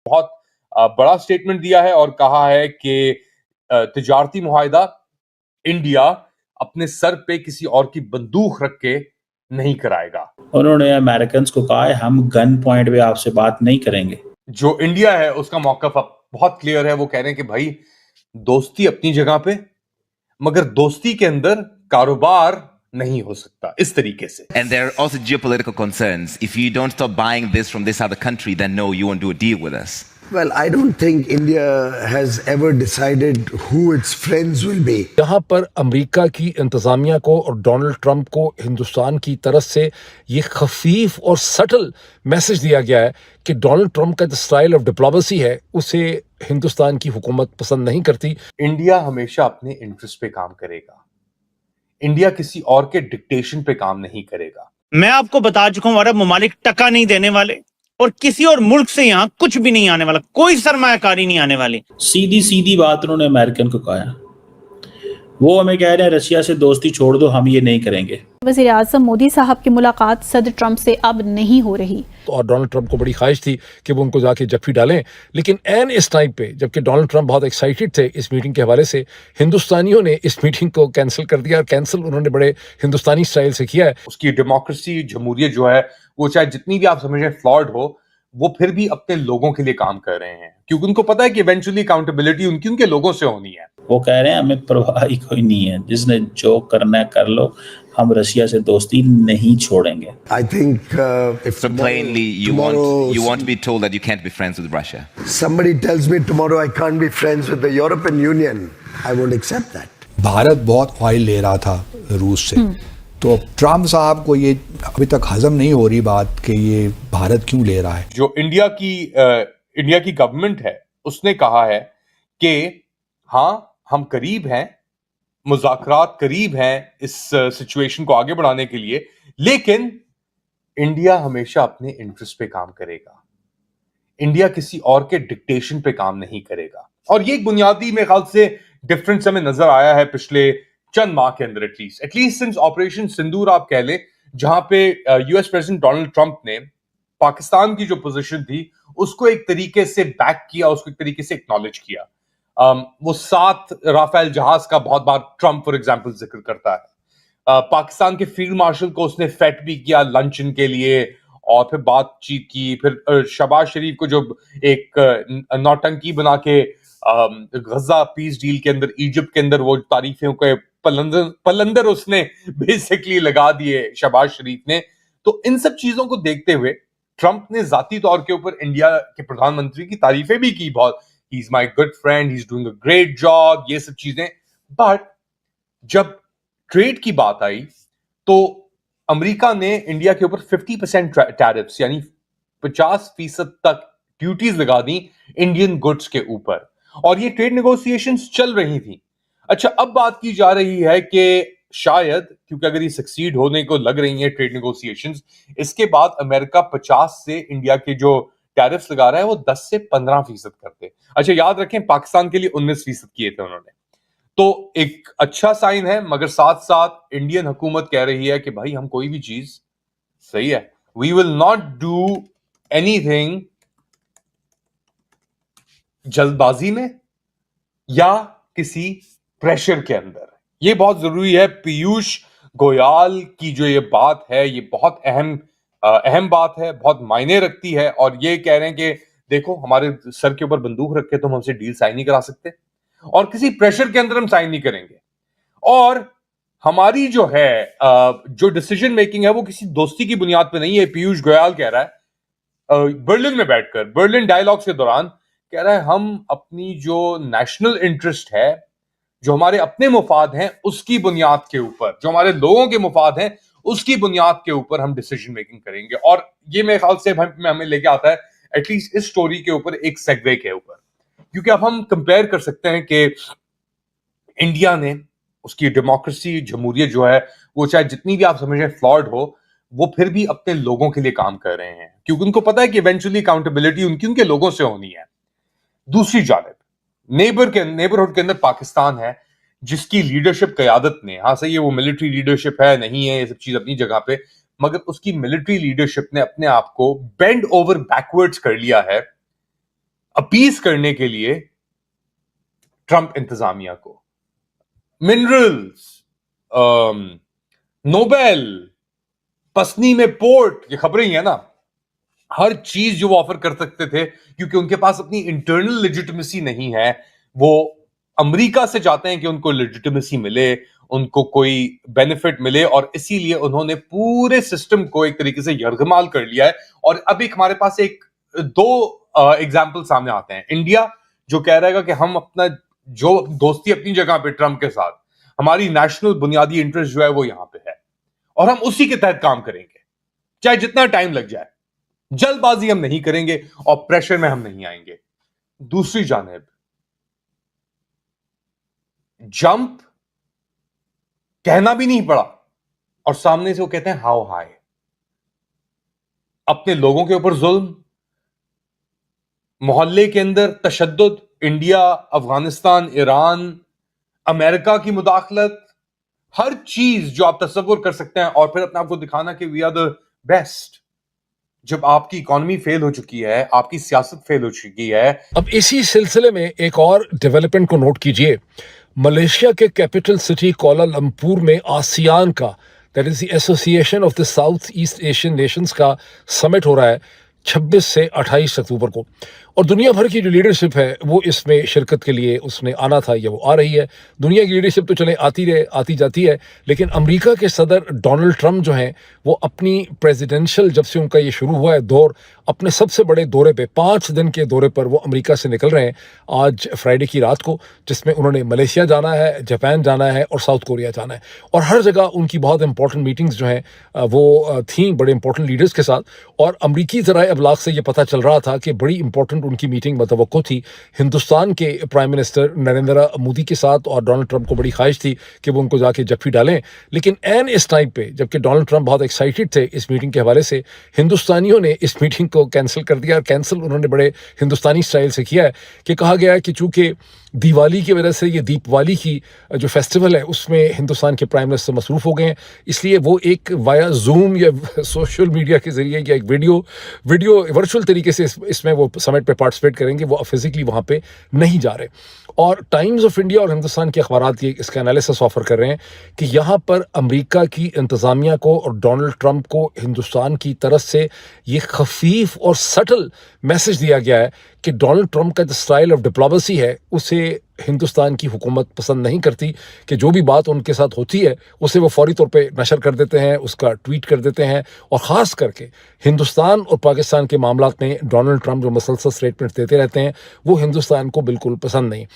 बहुत बड़ा स्टेटमेंट दिया है और कहा है कि तिजारती मुआहिदा इंडिया अपने सर पे किसी और की बंदूक रख के नहीं कराएगा। उन्होंने अमेरिकन को कहा है हम गन पॉइंट पे आपसे बात नहीं करेंगे। जो इंडिया है उसका मौकफ अब बहुत क्लियर है। वो कह रहे हैं कि भाई दोस्ती अपनी जगह पे, मगर दोस्ती के अंदर कारोबार नहीं हो सकता इस तरीके से। And there are also geopolitical concerns. If you don't stop buying this from this other country, then no, you won't do a deal with us. Well, I don't think India has ever decided who its friends will be. यहाँ पर America की इंतजामिया को और Donald Trump को हिंदुस्तान की तरफ से ये खफीफ और सटल मैसेज दिया गया है कि डोनाल्ड ट्रंप का जो स्टाइल ऑफ डिप्लोमेसी है उसे हिंदुस्तान की हुकूमत पसंद नहीं करती। इंडिया हमेशा अपने इंटरेस्ट पे काम करेगा, इंडिया किसी और के डिक्टेशन पे काम नहीं करेगा। मैं आपको बता चुका हूं अरब ममालिक टका नहीं देने वाले और किसी और मुल्क से यहाँ कुछ भी नहीं आने वाला, कोई सरमायाकारी नहीं आने वाली। सीधी सीधी बात उन्होंने अमेरिकन को कहा है। वो हमें कह रहे हैं रशिया से दोस्ती छोड़ दो, हम ये नहीं करेंगे। वज़ीर आज़म मोदी साहब की मुलाकात सदर ट्रंप से अब नहीं हो रही और डोनाल्ड ट्रंप को बड़ी ख्वाहिश थी कि वो उनको जाके जफ्फी डालें, लेकिन एन इस टाइम पे जबकि डोनाल्ड ट्रंप बहुत एक्साइटेड थे इस मीटिंग के हवाले से, हिंदुस्तानियों ने इस मीटिंग को कैंसिल कर दिया। और कैंसिल उन्होंने बड़े हिंदुस्तानी स्टाइल से किया है। उसकी डेमोक्रेसी, जमहूरियत जो है वो चाहे जितनी भी आप समझें फ्लॉड हो, वो फिर भी अपने लोगों के लिए काम कर रहे हैं, क्योंकि उनको पता है कि इवेंचुअली अकाउंटेबिलिटी उनके लोगों से होनी है। वो कह रहे हैं हमें परवाह ही कोई नहीं है, जिसने जो करना है कर लो, हम रशिया से दोस्ती नहीं छोड़ेंगे। I think if So plainly, you want to be told that you can't be friends with Russia. somebody tells me tomorrow I can't be friends with the European Union, I won't accept that. Bharat बहुत oil ले रहा था रूस से, तो Trump साहब को ये अभी तक हजम नहीं हो रही बात कि ये भारत क्यों ले रहा है। जो इंडिया की गवर्नमेंट है उसने कहा है कि हाँ हम करीब हैं, मुज़ाकरात करीब हैं इस सिचुएशन को आगे बढ़ाने के लिए, लेकिन इंडिया हमेशा अपने इंटरेस्ट पे काम करेगा, इंडिया किसी और के डिक्टेशन पे काम नहीं करेगा। और ये एक बुनियादी मेरे ख्याल से डिफरेंस हमें नजर आया है पिछले चंद माह के अंदर, एटलीस्ट सिंस ऑपरेशन सिंदूर आप कह ले, जहां पे यूएस प्रेसिडेंट डोनाल्ड ट्रंप ने पाकिस्तान की जो पोजीशन थी उसको एक तरीके से बैक किया, उसको एक तरीके से एक्नॉलेज किया। वो 7 राफेल जहाज का बहुत बार ट्रंप फॉर एग्जांपल जिक्र करता है। पाकिस्तान के फील्ड मार्शल को उसने फेट भी किया लंचन के लिए और फिर बातचीत की। फिर शहबाज शरीफ को जो एक नौटंकी बना के गजा पीस डील के अंदर, इजिप्ट के अंदर वो तारीफों के पलंदर उसने बेसिकली लगा दिए शहबाज शरीफ ने। तो इन सब चीजों को देखते हुए ट्रंप ने जाती तौर के ऊपर इंडिया के प्रधानमंत्री की तारीफें भी की बहुत, he is my good friend, he is doing a great job, ये सब चीजें। बट जब ट्रेड की बात आई तो अमेरिका ने इंडिया के ऊपर 50% टैरिफ्स यानी 50% तक ड्यूटीज लगा दी इंडियन गुड्स के ऊपर, और ये ट्रेड नेगोशिएशंस चल रही थी। अच्छा, अब बात की जा रही है कि शायद, क्योंकि अगर ये सक्सीड होने को लग रही है ट्रेड नेगोशिएशंस, इसके बाद अमेरिका 50 से इंडिया के जो टैरिफ्स लगा रहा है वो 10 से 15% कर दे। अच्छा, याद रखें पाकिस्तान के लिए 19% किए थे उन्होंने, तो एक अच्छा साइन है। मगर साथ साथ इंडियन हुकूमत कह रही है कि भाई हम कोई भी चीज, सही है, we will not do anything जल्दबाजी में या किसी प्रेशर के अंदर। ये बहुत जरूरी है। पीयूष गोयल की जो ये बात है ये बहुत अहम बात है, बहुत मायने रखती है। और ये कह रहे हैं कि देखो हमारे सर के ऊपर बंदूक रख के तुम हमसे डील साइन नहीं करा सकते और किसी प्रेशर के अंदर हम साइन नहीं करेंगे। और हमारी जो है जो डिसीजन मेकिंग है वो किसी दोस्ती की बुनियाद पे नहीं है। पीयूष गोयल कह रहा है बर्लिन में बैठकर, बर्लिन डायलॉग्स के दौरान कह रहा है हम अपनी जो नेशनल इंटरेस्ट है, जो हमारे अपने मुफाद हैं उसकी बुनियाद के ऊपर, जो हमारे लोगों के मुफाद हैं उसकी बुनियाद के ऊपर हम डिसीजन मेकिंग करेंगे। और ये मेरे ख्याल से हमें लेके आता है एटलीस्ट इस स्टोरी के ऊपर एक सेगवे के ऊपर, क्योंकि अब हम कंपेयर कर सकते हैं कि इंडिया ने उसकी डेमोक्रेसी, जमहूरियत जो है वो चाहे जितनी भी आप समझें फ्लॉड हो, वो फिर भी अपने लोगों के लिए काम कर रहे हैं, क्योंकि उनको पता है कि इवेंचुअली अकाउंटेबिलिटी उनके लोगों से होनी है। दूसरी जानिब नेबरहुड के अंदर पाकिस्तान है जिसकी लीडरशिप क़यादत ने, हाँ सही है वो मिलिट्री लीडरशिप है, नहीं है ये सब चीज अपनी जगह पे, मगर उसकी मिलिट्री लीडरशिप ने अपने आप को बेंड ओवर बैकवर्ड्स कर लिया है अपीस करने के लिए ट्रंप इंतजामिया को मिनरल्स, नोबेल, पसनी में पोर्ट, ये खबरें ही है ना, हर चीज जो वो ऑफर कर सकते थे, क्योंकि उनके पास अपनी इंटरनल लेजिटिमेसी नहीं है, वो अमेरिका से चाहते हैं कि उनको लेजिटिमेसी मिले, उनको कोई बेनिफिट मिले, और इसीलिए उन्होंने पूरे सिस्टम को एक तरीके से यरगमाल कर लिया है। और अब एक हमारे पास दो एग्जाम्पल सामने आते हैं। इंडिया जो कह रहा है कि हम अपना जो दोस्ती अपनी जगह पे ट्रंप के साथ, हमारी नेशनल बुनियादी इंटरेस्ट जो है वो यहां पे है, और हम उसी के तहत काम करेंगे चाहे जितना टाइम लग जाए, जल्दबाजी हम नहीं करेंगे और प्रेशर में हम नहीं आएंगे। दूसरी जानिब जंप कहना भी नहीं पड़ा और सामने से वो कहते हैं हाउ हाई। अपने लोगों के ऊपर जुल्म, मोहल्ले के अंदर तशद्दुद, इंडिया, अफगानिस्तान, ईरान, अमेरिका की मुदाखलत, हर चीज जो आप तस्वुर कर सकते हैं, और फिर अपने आप को दिखाना कि वी आर द बेस्ट। जब आपकी इकोनॉमी फेल हो चुकी है, आपकी सियासत फेल हो चुकी है। अब इसी सिलसिले में एक और डेवलपमेंट को नोट कीजिए। मलेशिया के कैपिटल सिटी कोलालमपुर में आसियान का, that is the association of the south east Asian Nations का समिट हो रहा है 26 से 28 अक्टूबर को, और दुनिया भर की जो लीडरशिप है वो इसमें शिरकत के लिए उसने आना था या वो आ रही है। दुनिया की लीडरशिप तो चले आती जाती है, लेकिन अमेरिका के सदर डोनाल्ड ट्रंप जो हैं वो अपनी प्रेसिडेंशियल, जब से उनका ये शुरू हुआ है दौर, अपने सबसे बड़े दौरे पे, 5 दिन के दौरे पर वो अमेरिका से निकल रहे हैं आज फ्राइडे की रात को, जिसमें उन्होंने मलेशिया जाना है, जापान जाना है और साउथ कोरिया जाना है। और हर जगह उनकी बहुत इंपॉर्टेंट मीटिंग्स जो हैं वो थी बड़े इंपॉर्टेंट लीडर्स के साथ। और अमरीकी ज़राए अबलाग से ये पता चल रहा था कि बड़ी इंपॉर्टेंट उनकी मीटिंग मतवक्को थी हिंदुस्तान के प्राइम मिनिस्टर नरेंद्र मोदी के साथ, और डोनाल्ड ट्रंप को बड़ी ख्वाहिश थी कि वो उनको जाके जप्फी डालें। लेकिन एन इस टाइम पे, जबकि डोनाल्ड ट्रंप बहुत एक्साइटेड थे इस मीटिंग के हवाले से, हिंदुस्तानियों ने इस मीटिंग को कैंसिल कर दिया। और कैंसिल उन्होंने बड़े हिंदुस्तानी स्टाइल से किया है कि कहा गया है कि चूंकि दिवाली की वजह से ये दीपवाली की जो फेस्टिवल है उसमें हिंदुस्तान के प्राइम मिनिस्टर मसरूफ़ हो गए हैं, इसलिए वो एक वाया जूम या सोशल मीडिया के ज़रिए या एक वीडियो वर्चुअल तरीके से इसमें वो समिट पे पार्टिसिपेट करेंगे, वो फिजिकली वहाँ पे नहीं जा रहे। और टाइम्स ऑफ इंडिया और हिंदुस्तान के अखबारात ये इसका एनालिसिस ऑफर कर रहे हैं कि यहाँ पर अमेरिका की इंतज़ामिया को और डोनाल्ड ट्रंप को हिंदुस्तान की तरफ से ये खफीफ और सटल मैसेज दिया गया है कि डोनाल्ड ट्रंप का जो स्टाइल ऑफ डिप्लोमेसी है उसे हिंदुस्तान की हुकूमत पसंद नहीं करती, कि जो भी बात उनके साथ होती है उसे वो फौरी तौर पे नशर कर देते हैं, उसका ट्वीट कर देते हैं। और ख़ास करके हिंदुस्तान और पाकिस्तान के मामलात में डोनाल्ड ट्रंप जो मसलसल स्टेटमेंट्स देते रहते हैं वो हिंदुस्तान को बिल्कुल पसंद नहीं।